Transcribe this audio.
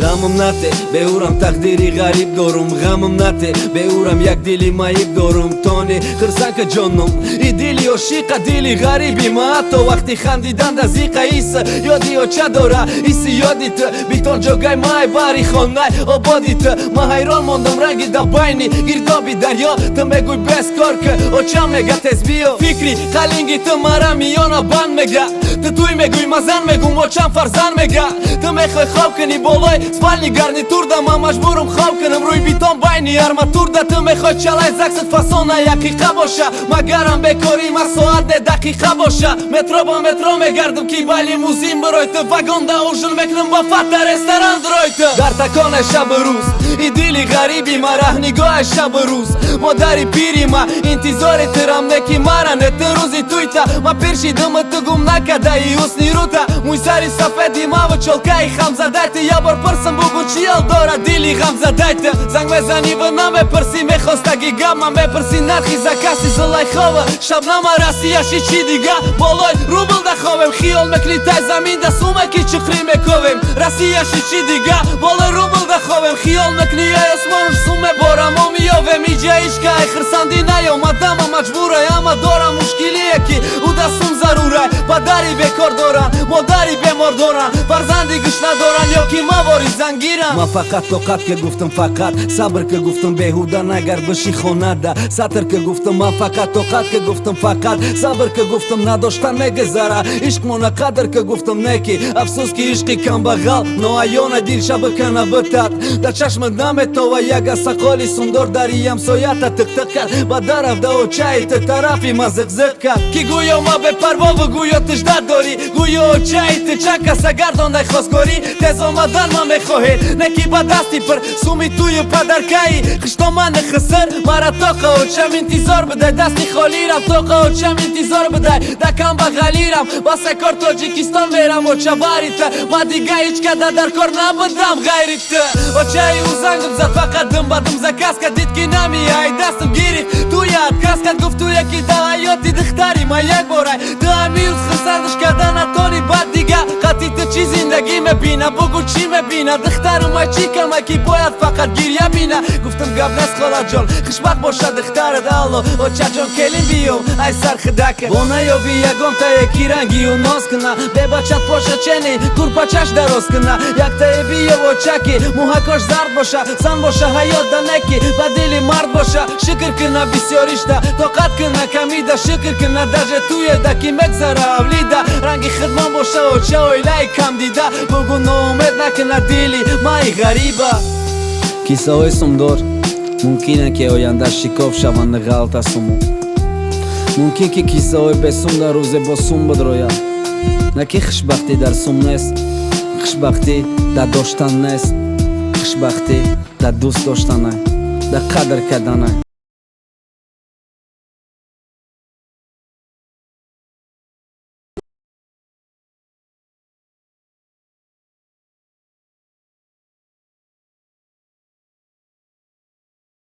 غمم نته بهورم تقدیری غریب دارم غمم نته بهورم یک دلی مایب دارم تانی خرسان که جانم ای دلی عاشق دلی غریبی ما تو وقتی خندیدن از این قیس یادی و چه داره ایسی یادیت بیتون جاگای مای باری خانه آبادیت ما حیران ماندم رنگی در بینی گردابی دریا تو میگوی بس کار که او چه میگه تز بیو فکری خلینگی تو مرا میانا بند میگه تو توی میگوی مزن میگم و چند فرزن میگه تو میخوای خواب کنی بالای سپالنی گرنی تور ده من مجبورم خواب کنم روی بیتون بینی ارماتور ده تو میخوای چلای زکست فاسونه یقیقه باشه مگرم بکاری ما ساعت دقیقه باشه مترو با مترو میگردم کی بالی موزیم برای تو وگون ده اوژن میکنم با فتر رستوران دروی تو در تکان شب روز ای دلی غریبی ما رهنگاه شب روز مادری پیری ما انتظار ترم نکی مرا نت روزی تویتا ما پیرشیدم تو گم نکده ای حسنی روتا موی سری سفیدی ما و چلکای خم زدت یا بار پرسم بگو چیال داره دلی غم زدت زنگ بزنی و نمیپرسی میخواستگی گم من بپرسی نرخیزه کسی زلای خوابه شب نمارسیشی چی دیگه بالای روبل ده خوابم خیال مکنی تای زمین ده سومه کی چخری میکویم رسیشی چی دیگه بالای روبل ده خوابم خیال مکنی ای اسمانش سومه بارم و میاوم ایجا ایشکه ای خرسندی نیامدم مجبوره اما دارم مشکلی یکی او دستم ضروره پدری بکار دارن مادری بیمار دارن فرزندی گوش ندارن یا کی مواری زنگیرن ما فقط طاقت که گفتم فقط صبر که گفتم بهوده نگر بشی خونه ده سطر که گفتم ما فقط طاقت که گفتم فقط صبر که گفتم نداشتن میگذره عشق مونه قدر که گفتم نکی افسوس که عشقی کم بغل نوایان دیر شب کنه بتد در چشمت نمیت و یک سقالی سندر داری همسایت تک تک کرد با در رفته و چایت طرفی ما زق کرد کی گویا ما به پروا و گویا تجدد داری گویا چایت چک سگردان دای خواستگاری تز آمدن ما میخواهید نکی با دستی پر سومی توی پدرکایی خشتا من خسر مرا تاقه و چم انتظار بده دستی خالی رم تاقه و چم انتظار بده دکم بغلی رم با سکار تاجیکستان میرم و چه باریت ما دیگه هیچ کده در کار نبودم غیریت و چای او زنگم زد فقط دم بدم زکس که دید که نمیای دستم گیری تو یاد کس که گفت تو یکی ده حیاتی دختری ما یک بارای تو همیوز خسندش کده نتانی بعد دیگه قطی تو چی زندگی مبینه بگو چی مبینه دختر ما چی کمه کی باید فقط گیریه بینه گفتم قبل از خالا جان خشبق باشه دختر دالو و چه جان کلیم بیوم ای سر خدکه بونه یا بی یکم تا یکی رنگی و ناز کنه به بچت باشه چنی کور پچش دراز کنه یک تا بیه و چکی موهکاش زرد باشه سن باشه حیات دنکی با دلی مرد باشه شکر کنه بسیاریش ده طاقت کنه کمی ده شکر کنه درجه توی دکی مگذره اولیده رنگی خدمان باشه و چه اویلای کم دیده بگو نومید نکنه دلی مای غریبه کیسه های سمدار ممکنه که آینده شکاف شوند غلط از سمو ممکن که کیسه های بسوم در روز با سوم بدروید نکی خوشبختی در سوم نیست خوشبختی در داشتن نیست خوشبختی در دوست داشتنه در قدر کردنه